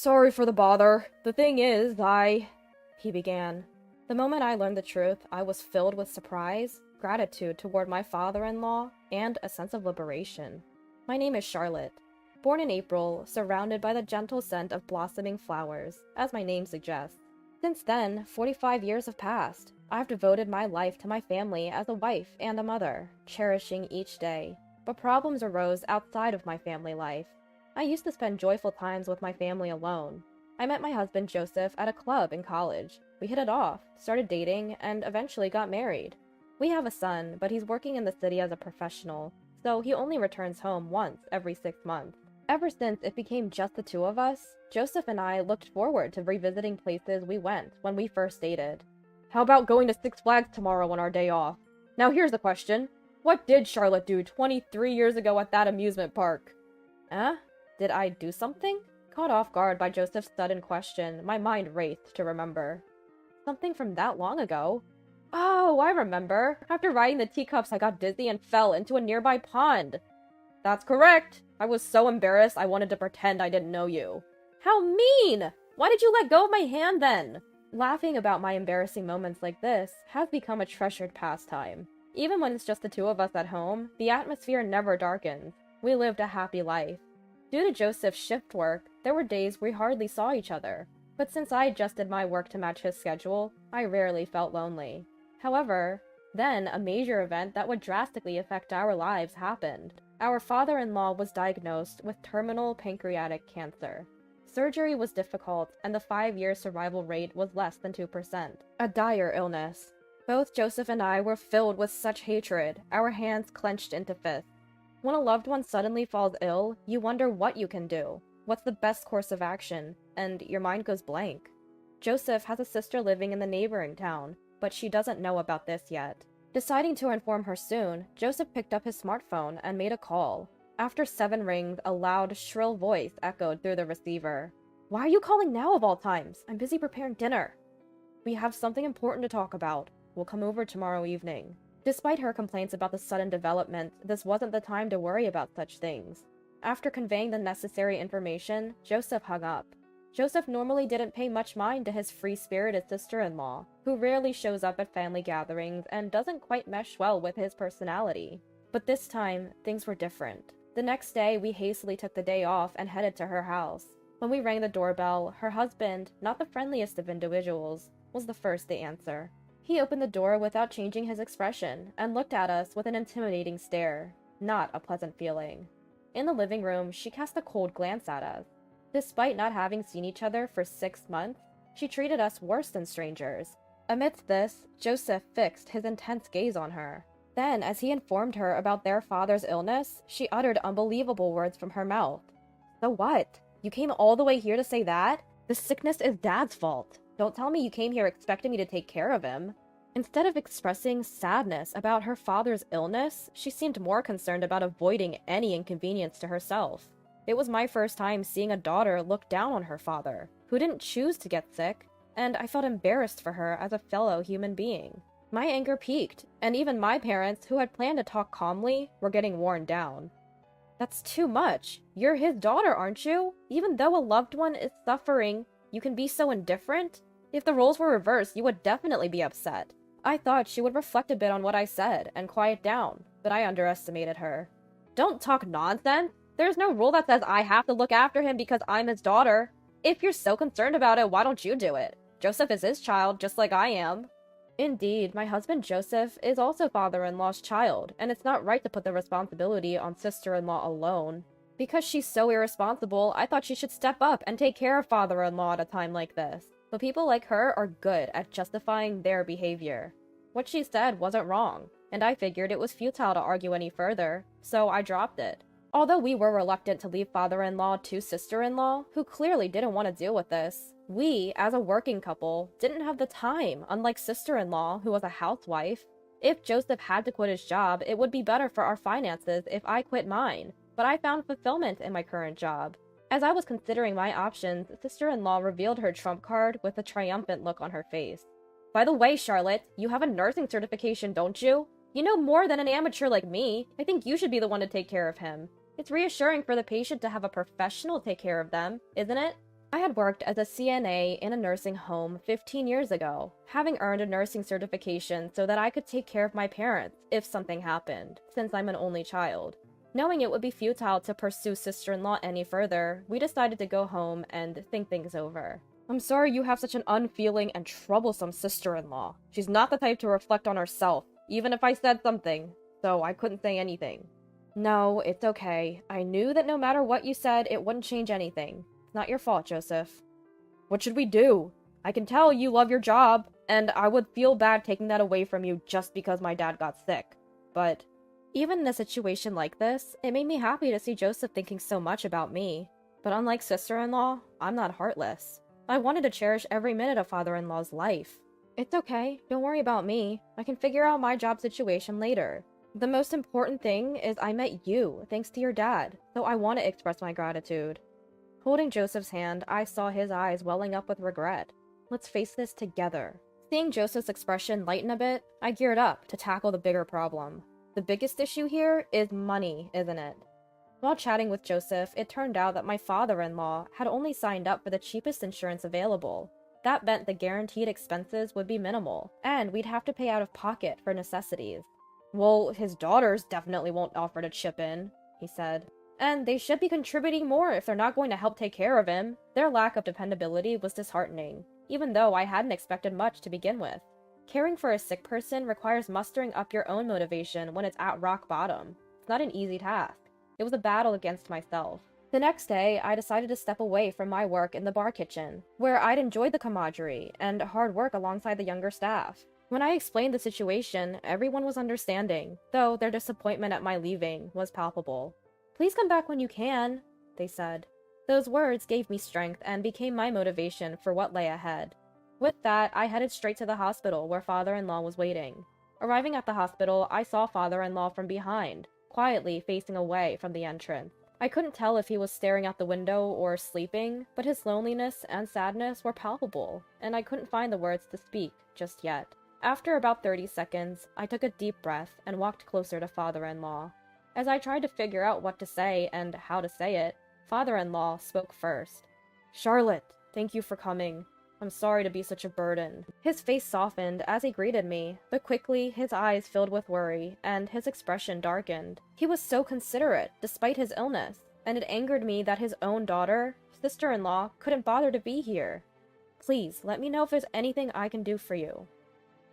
Sorry for the bother. The thing is, he began. The moment I learned the truth, I was filled with surprise, gratitude toward my father-in-law, and a sense of liberation. My name is Charlotte. Born in April, surrounded by the gentle scent of blossoming flowers, as my name suggests. Since then, 45 years have passed. I've devoted my life to my family as a wife and a mother, cherishing each day. But problems arose outside of my family life. I used to spend joyful times with my family alone. I met my husband Joseph at a club in college. We hit it off, started dating, and eventually got married. We have a son, but he's working in the city as a professional, so he only returns home once every 6 months. Ever since it became just the two of us, Joseph and I looked forward to revisiting places we went when we first dated. How about going to Six Flags tomorrow on our day off? Now here's the question. What did Charlotte do 23 years ago at that amusement park? Did I do something? Caught off guard by Joseph's sudden question, my mind raced to remember. Something from that long ago? Oh, I remember. After riding the teacups, I got dizzy and fell into a nearby pond. That's correct. I was so embarrassed I wanted to pretend I didn't know you. How mean! Why did you let go of my hand then? Laughing about my embarrassing moments like this has become a treasured pastime. Even when it's just the two of us at home, the atmosphere never darkens. We lived a happy life. Due to Joseph's shift work, there were days we hardly saw each other. But since I adjusted my work to match his schedule, I rarely felt lonely. However, then a major event that would drastically affect our lives happened. Our father-in-law was diagnosed with terminal pancreatic cancer. Surgery was difficult, and the 5-year survival rate was less than 2%. A dire illness. Both Joseph and I were filled with such hatred, our hands clenched into fists. When a loved one suddenly falls ill, you wonder what you can do. What's the best course of action? And your mind goes blank. Joseph has a sister living in the neighboring town, but she doesn't know about this yet. Deciding to inform her soon, Joseph picked up his smartphone and made a call. After 7 rings, a loud, shrill voice echoed through the receiver. Why are you calling now of all times? I'm busy preparing dinner. We have something important to talk about. We'll come over tomorrow evening. Despite her complaints about the sudden development, this wasn't the time to worry about such things. After conveying the necessary information, Joseph hung up. Joseph normally didn't pay much mind to his free-spirited sister-in-law, who rarely shows up at family gatherings and doesn't quite mesh well with his personality. But this time, things were different. The next day, we hastily took the day off and headed to her house. When we rang the doorbell, her husband, not the friendliest of individuals, was the first to answer. He opened the door without changing his expression and looked at us with an intimidating stare. Not a pleasant feeling. In the living room, she cast a cold glance at us. Despite not having seen each other for 6 months, she treated us worse than strangers. Amidst this, Joseph fixed his intense gaze on her. Then, as he informed her about their father's illness, she uttered unbelievable words from her mouth. So what? You came all the way here to say that? The sickness is Dad's fault. Don't tell me you came here expecting me to take care of him. Instead of expressing sadness about her father's illness, she seemed more concerned about avoiding any inconvenience to herself. It was my first time seeing a daughter look down on her father, who didn't choose to get sick, and I felt embarrassed for her as a fellow human being. My anger peaked, and even my parents, who had planned to talk calmly, were getting worn down. That's too much. You're his daughter, aren't you? Even though a loved one is suffering, you can be so indifferent? If the roles were reversed, you would definitely be upset. I thought she would reflect a bit on what I said and quiet down, but I underestimated her. Don't talk nonsense! There's no rule that says I have to look after him because I'm his daughter. If you're so concerned about it, why don't you do it? Joseph is his child, just like I am. Indeed, my husband Joseph is also father-in-law's child, and it's not right to put the responsibility on sister-in-law alone. Because she's so irresponsible, I thought she should step up and take care of father-in-law at a time like this. But people like her are good at justifying their behavior. What she said wasn't wrong, and I figured it was futile to argue any further, so I dropped it. Although we were reluctant to leave father-in-law to sister-in-law, who clearly didn't want to deal with this, we, as a working couple, didn't have the time, unlike sister-in-law, who was a housewife. If Joseph had to quit his job, it would be better for our finances if I quit mine, but I found fulfillment in my current job. As I was considering my options, sister-in-law revealed her trump card with a triumphant look on her face. By the way, Charlotte, you have a nursing certification, don't you? You know more than an amateur like me. I think you should be the one to take care of him. It's reassuring for the patient to have a professional take care of them, isn't it? I had worked as a CNA in a nursing home 15 years ago, having earned a nursing certification so that I could take care of my parents if something happened, since I'm an only child. Knowing it would be futile to pursue sister-in-law any further, we decided to go home and think things over. I'm sorry you have such an unfeeling and troublesome sister-in-law. She's not the type to reflect on herself, even if I said something, so I couldn't say anything. No, it's okay. I knew that no matter what you said, it wouldn't change anything. It's not your fault, Joseph. What should we do? I can tell you love your job, and I would feel bad taking that away from you just because my dad got sick. But even in a situation like this, it made me happy to see Joseph thinking so much about me. But unlike sister-in-law, I'm not heartless. I wanted to cherish every minute of father-in-law's life. It's okay, don't worry about me. I can figure out my job situation later. The most important thing is I met you, thanks to your dad, so I want to express my gratitude. Holding Joseph's hand, I saw his eyes welling up with regret. Let's face this together. Seeing Joseph's expression lighten a bit, I geared up to tackle the bigger problem. The biggest issue here is money, isn't it? While chatting with Joseph, it turned out that my father-in-law had only signed up for the cheapest insurance available. That meant the guaranteed expenses would be minimal, and we'd have to pay out of pocket for necessities. Well, his daughters definitely won't offer to chip in, he said. And they should be contributing more if they're not going to help take care of him. Their lack of dependability was disheartening, even though I hadn't expected much to begin with. Caring for a sick person requires mustering up your own motivation when it's at rock bottom. It's not an easy task. It was a battle against myself. The next day, I decided to step away from my work in the bar kitchen, where I'd enjoyed the camaraderie and hard work alongside the younger staff. When I explained the situation, everyone was understanding, though their disappointment at my leaving was palpable. "Please come back when you can," they said. Those words gave me strength and became my motivation for what lay ahead. With that, I headed straight to the hospital where father-in-law was waiting. Arriving at the hospital, I saw father-in-law from behind, quietly facing away from the entrance. I couldn't tell if he was staring out the window or sleeping, but his loneliness and sadness were palpable, and I couldn't find the words to speak just yet. After about 30 seconds, I took a deep breath and walked closer to father-in-law. As I tried to figure out what to say and how to say it, father-in-law spoke first. "Charlotte, thank you for coming. I'm sorry to be such a burden." His face softened as he greeted me, but quickly his eyes filled with worry, and his expression darkened. He was so considerate, despite his illness, and it angered me that his own daughter, sister-in-law, couldn't bother to be here. "Please, let me know if there's anything I can do for you."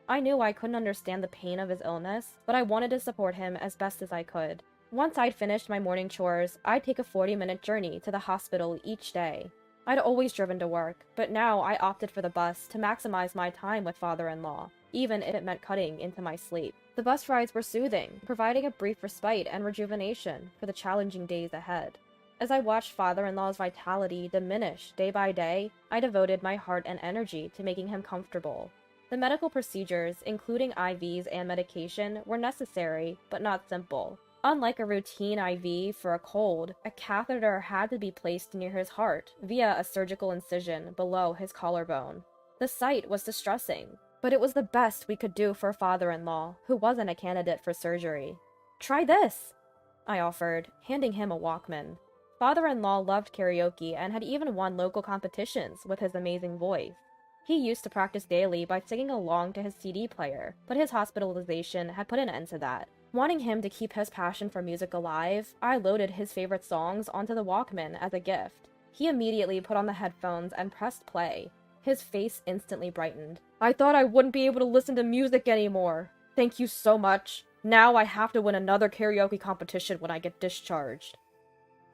I knew I couldn't understand the pain of his illness, but I wanted to support him as best as I could. Once I'd finished my morning chores, I'd take a 40-minute journey to the hospital each day. I'd always driven to work, but now I opted for the bus to maximize my time with father-in-law, even if it meant cutting into my sleep. The bus rides were soothing, providing a brief respite and rejuvenation for the challenging days ahead. As I watched father-in-law's vitality diminish day by day, I devoted my heart and energy to making him comfortable. The medical procedures, including IVs and medication, were necessary, but not simple. Unlike a routine IV for a cold, a catheter had to be placed near his heart via a surgical incision below his collarbone. The sight was distressing, but it was the best we could do for a father-in-law who wasn't a candidate for surgery. "Try this," I offered, handing him a Walkman. Father-in-law loved karaoke and had even won local competitions with his amazing voice. He used to practice daily by singing along to his CD player, but his hospitalization had put an end to that. Wanting him to keep his passion for music alive, I loaded his favorite songs onto the Walkman as a gift. He immediately put on the headphones and pressed play. His face instantly brightened. "I thought I wouldn't be able to listen to music anymore. Thank you so much. Now I have to win another karaoke competition when I get discharged."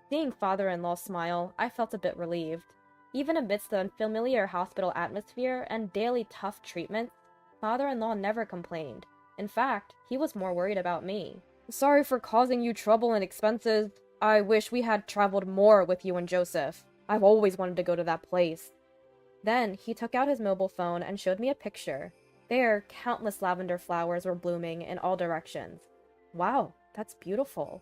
Seeing father-in-law smile, I felt a bit relieved. Even amidst the unfamiliar hospital atmosphere and daily tough treatments, father-in-law never complained. In fact, he was more worried about me. "Sorry for causing you trouble and expenses. I wish we had traveled more with you and Joseph. I've always wanted to go to that place." Then he took out his mobile phone and showed me a picture. There, countless lavender flowers were blooming in all directions. "Wow, that's beautiful."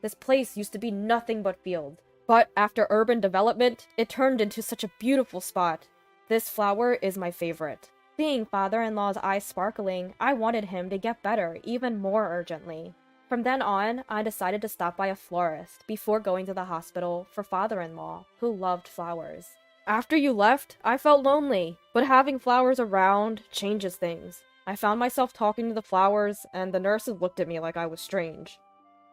"This place used to be nothing but fields, but after urban development, it turned into such a beautiful spot. This flower is my favorite." Seeing father-in-law's eyes sparkling, I wanted him to get better even more urgently. From then on, I decided to stop by a florist before going to the hospital for father-in-law, who loved flowers. After you left, I felt lonely, but having flowers around changes things. I found myself talking to the flowers, and the nurses looked at me like I was strange.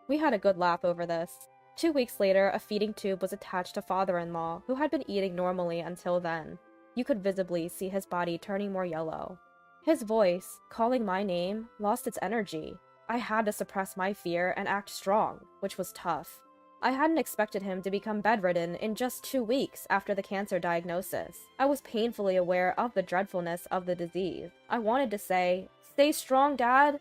We had a good laugh over this. 2 weeks later, a feeding tube was attached to father-in-law, who had been eating normally until then. You could visibly see his body turning more yellow. His voice, calling my name, lost its energy. I had to suppress my fear and act strong, which was tough. I hadn't expected him to become bedridden in just 2 weeks after the cancer diagnosis. I was painfully aware of the dreadfulness of the disease. I wanted to say, "Stay strong, Dad,"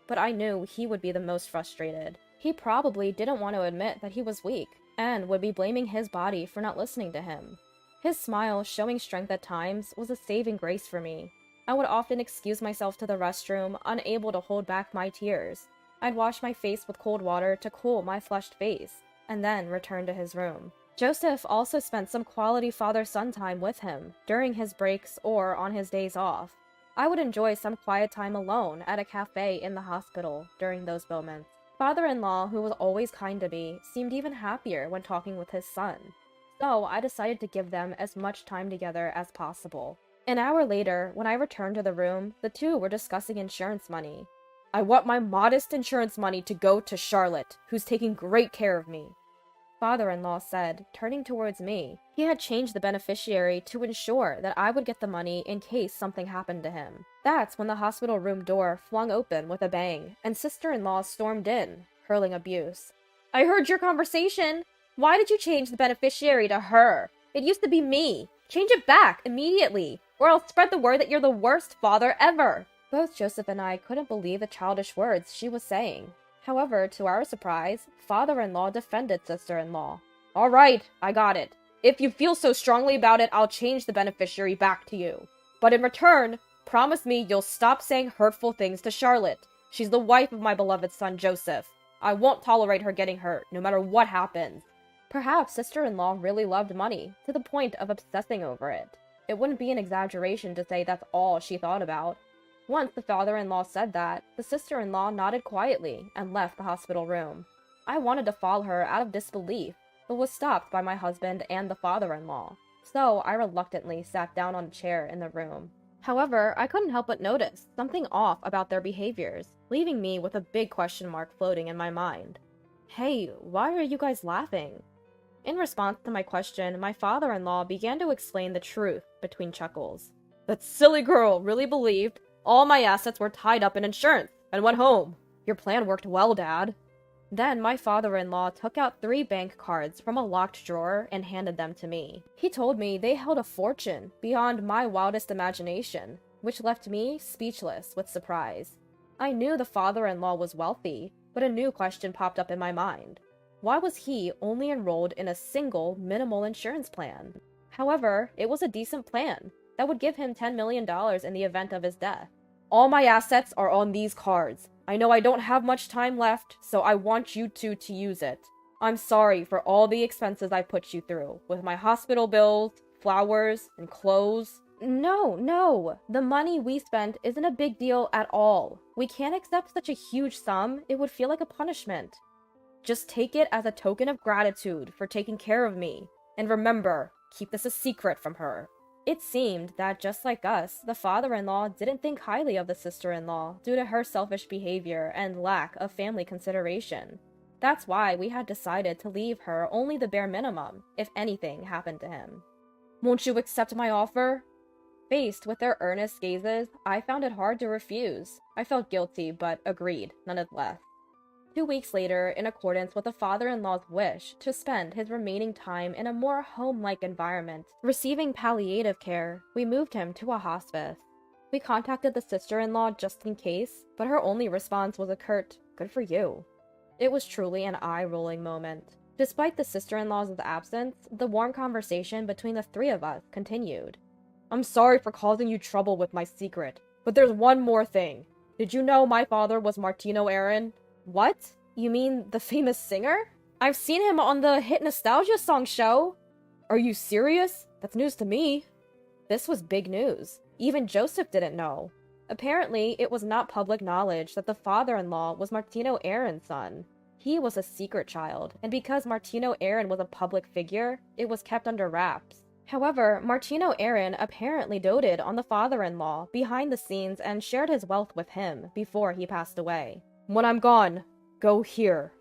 but I knew he would be the most frustrated. He probably didn't want to admit that he was weak, and would be blaming his body for not listening to him. His smile, showing strength at times, was a saving grace for me. I would often excuse myself to the restroom, unable to hold back my tears. I'd wash my face with cold water to cool my flushed face, and then return to his room. Joseph also spent some quality father-son time with him, during his breaks or on his days off. I would enjoy some quiet time alone at a cafe in the hospital during those moments. Father-in-law, who was always kind to me, seemed even happier when talking with his son. So I decided to give them as much time together as possible. An hour later, when I returned to the room, the two were discussing insurance money. "I want my modest insurance money to go to Charlotte, who's taking great care of me," father-in-law said, turning towards me. He had changed the beneficiary to ensure that I would get the money in case something happened to him. That's when the hospital room door flung open with a bang, and sister-in-law stormed in, hurling abuse. "I heard your conversation. Why did you change the beneficiary to her? It used to be me. Change it back immediately, or I'll spread the word that you're the worst father ever." Both Joseph and I couldn't believe the childish words she was saying. However, to our surprise, father-in-law defended sister-in-law. "All right, I got it. If you feel so strongly about it, I'll change the beneficiary back to you. But in return, promise me you'll stop saying hurtful things to Charlotte. She's the wife of my beloved son, Joseph. I won't tolerate her getting hurt, no matter what happens." Perhaps sister-in-law really loved money, to the point of obsessing over it. It wouldn't be an exaggeration to say that's all she thought about. Once the father-in-law said that, the sister-in-law nodded quietly and left the hospital room. I wanted to follow her out of disbelief, but was stopped by my husband and the father-in-law. So I reluctantly sat down on a chair in the room. However, I couldn't help but notice something off about their behaviors, leaving me with a big question mark floating in my mind. "Hey, why are you guys laughing?" In response to my question, my father-in-law began to explain the truth between chuckles. "That silly girl really believed all my assets were tied up in insurance and went home. Your plan worked well, Dad." Then my father-in-law took out 3 bank cards from a locked drawer and handed them to me. He told me they held a fortune beyond my wildest imagination, which left me speechless with surprise. I knew the father-in-law was wealthy, but a new question popped up in my mind. Why was he only enrolled in a single minimal insurance plan? However, it was a decent plan that would give him $10 million in the event of his death. "All my assets are on these cards. I know I don't have much time left, so I want you two to use it. I'm sorry for all the expenses I put you through, with my hospital bills, flowers, and clothes." No. The money we spent isn't a big deal at all. We can't accept such a huge sum. It would feel like a punishment. Just take it as a token of gratitude for taking care of me. And remember, keep this a secret from her." It seemed that, just like us, the father-in-law didn't think highly of the sister-in-law due to her selfish behavior and lack of family consideration. That's why we had decided to leave her only the bare minimum if anything happened to him. "Won't you accept my offer?" Faced with their earnest gazes, I found it hard to refuse. I felt guilty, but agreed, nonetheless. 2 weeks later, in accordance with the father-in-law's wish to spend his remaining time in a more home-like environment, receiving palliative care, we moved him to a hospice. We contacted the sister-in-law just in case, but her only response was a curt, "Good for you." It was truly an eye-rolling moment. Despite the sister-in-law's absence, the warm conversation between the 3 of us continued. "I'm sorry for causing you trouble with my secret, but there's one more thing. Did you know my father was Martino Aaron?" "What? You mean the famous singer? I've seen him on the hit nostalgia song show." "Are you serious? That's news to me." This was big news. Even Joseph didn't know. Apparently, it was not public knowledge that the father-in-law was Martino Aaron's son. He was a secret child, and because Martino Aaron was a public figure, it was kept under wraps. However, Martino Aaron apparently doted on the father-in-law behind the scenes and shared his wealth with him before he passed away. "When I'm gone, go here."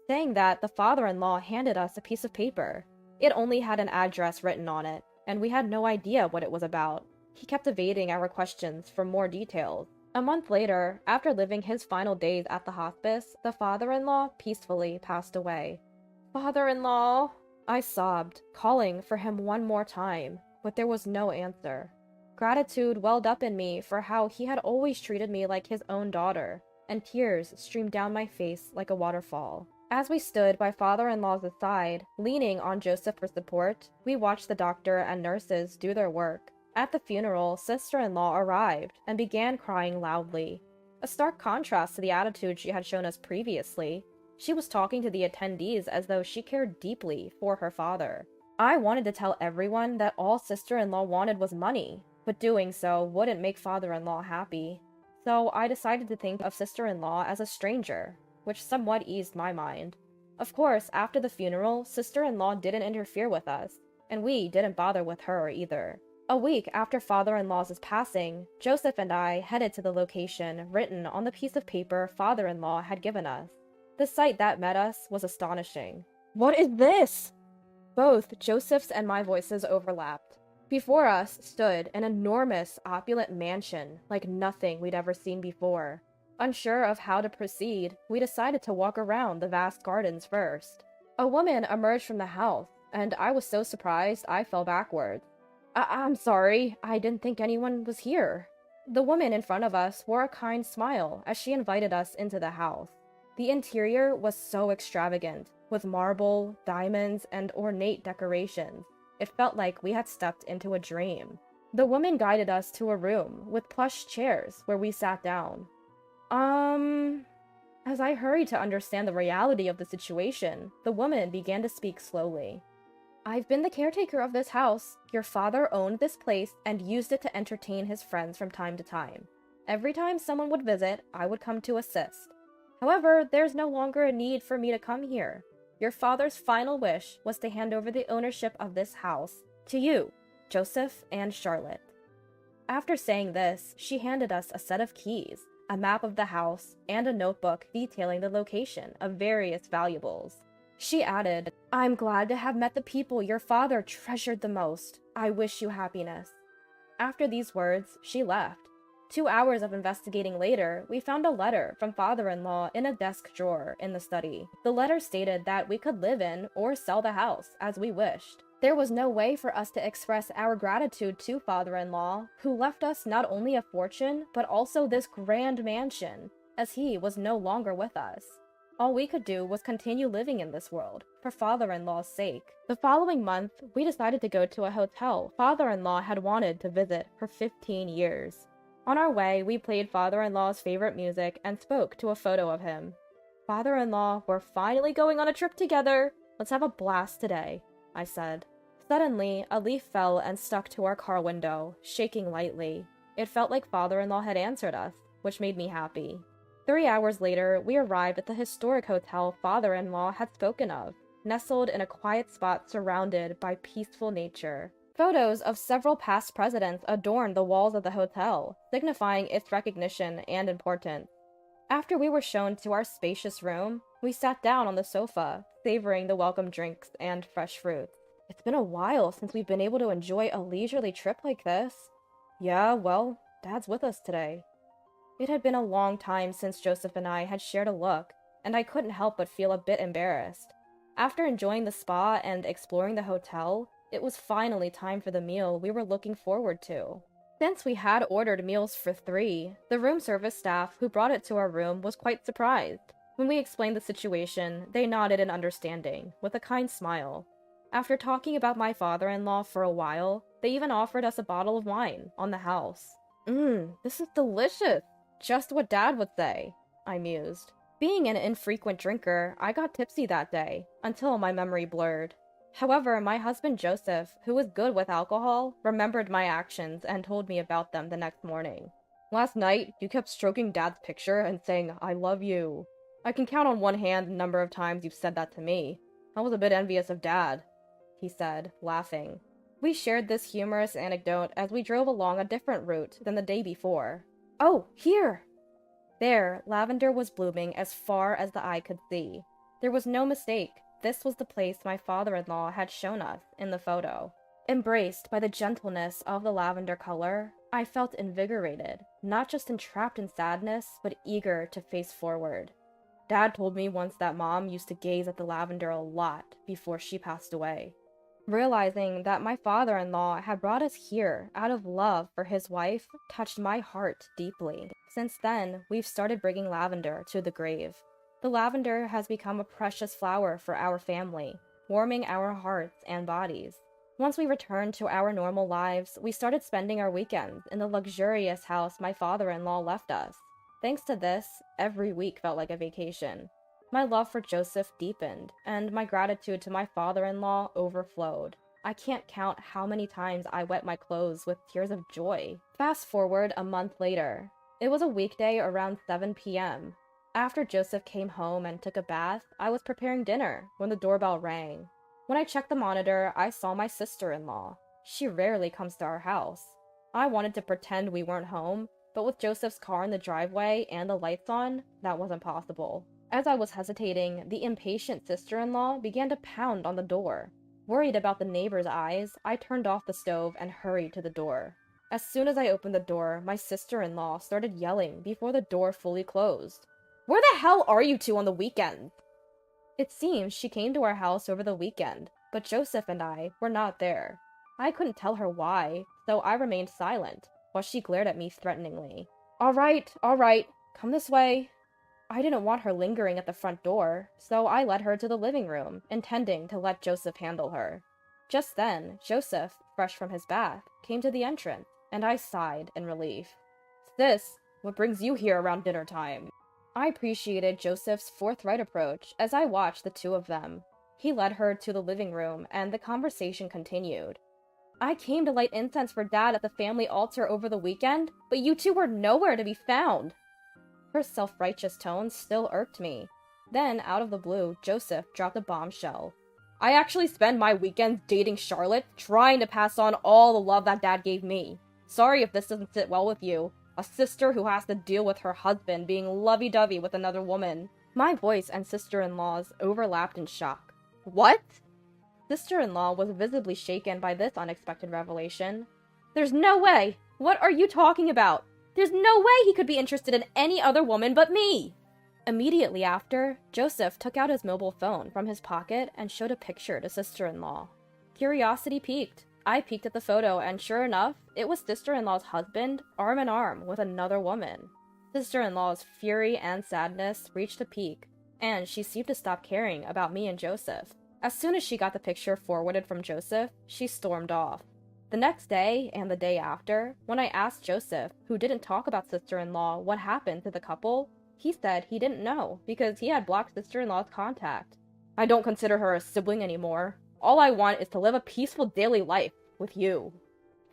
Saying that, the father-in-law handed us a piece of paper. It only had an address written on it, and we had no idea what it was about. He kept evading our questions for more details. A month later, after living his final days at the hospice, the father-in-law peacefully passed away. "Father-in-law," I sobbed, calling for him one more time, but there was no answer. Gratitude welled up in me for how he had always treated me like his own daughter, and tears streamed down my face like a waterfall. As we stood by father-in-law's side, leaning on Joseph for support, we watched the doctor and nurses do their work. At the funeral, sister-in-law arrived and began crying loudly, a stark contrast to the attitude she had shown us previously. She was talking to the attendees as though she cared deeply for her father. I wanted to tell everyone that all sister-in-law wanted was money, but doing so wouldn't make father-in-law happy. So I decided to think of sister-in-law as a stranger, which somewhat eased my mind. Of course, after the funeral, sister-in-law didn't interfere with us, and we didn't bother with her either. A week after father-in-law's passing, Joseph and I headed to the location written on the piece of paper father-in-law had given us. The sight that met us was astonishing. "What is this?" Both Joseph's and my voices overlapped. Before us stood an enormous, opulent mansion like nothing we'd ever seen before. Unsure of how to proceed, we decided to walk around the vast gardens first. A woman emerged from the house, and I was so surprised I fell backwards. I'm sorry, I didn't think anyone was here." The woman in front of us wore a kind smile as she invited us into the house. The interior was so extravagant, with marble, diamonds, and ornate decorations. It felt like we had stepped into a dream. The woman guided us to a room with plush chairs where we sat down. As I hurried to understand the reality of the situation, the woman began to speak slowly. "I've been the caretaker of this house. Your father owned this place and used it to entertain his friends from time to time. Every time someone would visit, I would come to assist. However, there's no longer a need for me to come here. Your father's final wish was to hand over the ownership of this house to you, Joseph and Charlotte." After saying this, she handed us a set of keys, a map of the house, and a notebook detailing the location of various valuables. She added, "I'm glad to have met the people your father treasured the most. I wish you happiness." After these words, she left. 2 hours of investigating later, we found a letter from father-in-law in a desk drawer in the study. The letter stated that we could live in or sell the house as we wished. There was no way for us to express our gratitude to father-in-law, who left us not only a fortune, but also this grand mansion, as he was no longer with us. All we could do was continue living in this world, for father-in-law's sake. The following month, we decided to go to a hotel father-in-law had wanted to visit for 15 years. On our way, we played father-in-law's favorite music and spoke to a photo of him. "Father-in-law, we're finally going on a trip together. Let's have a blast today," I said. Suddenly, a leaf fell and stuck to our car window, shaking lightly. It felt like father-in-law had answered us, which made me happy. 3 hours later, we arrived at the historic hotel father-in-law had spoken of, nestled in a quiet spot surrounded by peaceful nature. Photos of several past presidents adorned the walls of the hotel, signifying its recognition and importance. After we were shown to our spacious room, we sat down on the sofa, savoring the welcome drinks and fresh fruits. "It's been a while since we've been able to enjoy a leisurely trip like this." "Yeah, well, Dad's with us today." It had been a long time since Joseph and I had shared a look, and I couldn't help but feel a bit embarrassed. After enjoying the spa and exploring the hotel, it was finally time for the meal we were looking forward to. Since we had ordered meals for 3, the room service staff who brought it to our room was quite surprised. When we explained the situation, they nodded in understanding, with a kind smile. After talking about my father-in-law for a while, they even offered us a bottle of wine on the house. This is delicious! Just what Dad would say," I mused. Being an infrequent drinker, I got tipsy that day, until my memory blurred. However, my husband Joseph, who was good with alcohol, remembered my actions and told me about them the next morning. "Last night, you kept stroking Dad's picture and saying, 'I love you.' I can count on one hand the number of times you've said that to me. I was a bit envious of Dad," he said, laughing. We shared this humorous anecdote as we drove along a different route than the day before. Oh, here! There, lavender was blooming as far as the eye could see. There was no mistake. This was the place my father-in-law had shown us in the photo. Embraced by the gentleness of the lavender color, I felt invigorated, not just entrapped in sadness, but eager to face forward. Dad told me once that Mom used to gaze at the lavender a lot before she passed away. Realizing that my father-in-law had brought us here out of love for his wife touched my heart deeply. Since then, we've started bringing lavender to the grave. The lavender has become a precious flower for our family, warming our hearts and bodies. Once we returned to our normal lives, we started spending our weekends in the luxurious house my father-in-law left us. Thanks to this, every week felt like a vacation. My love for Joseph deepened, and my gratitude to my father-in-law overflowed. I can't count how many times I wet my clothes with tears of joy. Fast forward a month later. It was a weekday around 7 p.m. After Joseph came home and took a bath, I was preparing dinner when the doorbell rang. When I checked the monitor, I saw my sister-in-law. She rarely comes to our house. I wanted to pretend we weren't home, but with Joseph's car in the driveway and the lights on, that wasn't possible. As I was hesitating, the impatient sister-in-law began to pound on the door. Worried about the neighbor's eyes, I turned off the stove and hurried to the door. As soon as I opened the door, my sister-in-law started yelling before the door fully closed. "Where the hell are you two on the weekends?" It seems she came to our house over the weekend, but Joseph and I were not there. I couldn't tell her why, so I remained silent, while she glared at me threateningly. All right, come this way." I didn't want her lingering at the front door, so I led her to the living room, intending to let Joseph handle her. Just then, Joseph, fresh from his bath, came to the entrance, and I sighed in relief. "Sis, what brings you here around dinner time?" I appreciated Joseph's forthright approach as I watched the two of them. He led her to the living room, and the conversation continued. "I came to light incense for Dad at the family altar over the weekend, but you two were nowhere to be found." Her self-righteous tone still irked me. Then, out of the blue, Joseph dropped a bombshell. "I actually spend my weekends dating Charlotte, trying to pass on all the love that Dad gave me. Sorry if this doesn't sit well with you. A sister who has to deal with her husband being lovey-dovey with another woman." My voice and sister-in-law's overlapped in shock. "What?" Sister-in-law was visibly shaken by this unexpected revelation. "There's no way! What are you talking about? There's no way he could be interested in any other woman but me!" Immediately after, Joseph took out his mobile phone from his pocket and showed a picture to sister-in-law. Curiosity piqued. I peeked at the photo, and sure enough, it was sister-in-law's husband, arm in arm with another woman. Sister-in-law's fury and sadness reached a peak, and she seemed to stop caring about me and Joseph. As soon as she got the picture forwarded from Joseph, she stormed off. The next day, and the day after, when I asked Joseph, who didn't talk about sister-in-law, what happened to the couple, he said he didn't know, because he had blocked sister-in-law's contact. "I don't consider her a sibling anymore. All I want is to live a peaceful daily life with you."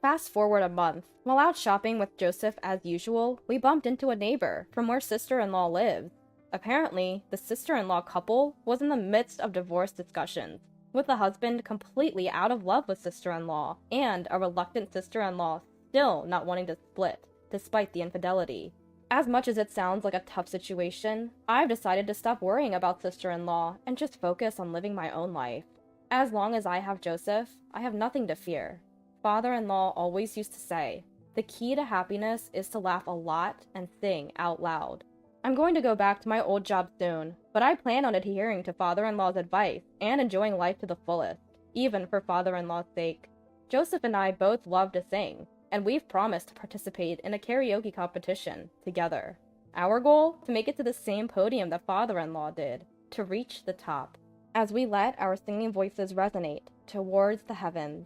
Fast forward a month. While out shopping with Joseph as usual, we bumped into a neighbor from where sister-in-law lives. Apparently, the sister-in-law couple was in the midst of divorce discussions, with the husband completely out of love with sister-in-law, and a reluctant sister-in-law still not wanting to split, despite the infidelity. As much as it sounds like a tough situation, I've decided to stop worrying about sister-in-law and just focus on living my own life. As long as I have Joseph, I have nothing to fear. Father-in-law always used to say, the key to happiness is to laugh a lot and sing out loud. I'm going to go back to my old job soon, but I plan on adhering to father-in-law's advice and enjoying life to the fullest, even for father-in-law's sake. Joseph and I both love to sing, and we've promised to participate in a karaoke competition together. Our goal? To make it to the same podium that father-in-law did, to reach the top, as we let our singing voices resonate towards the heavens.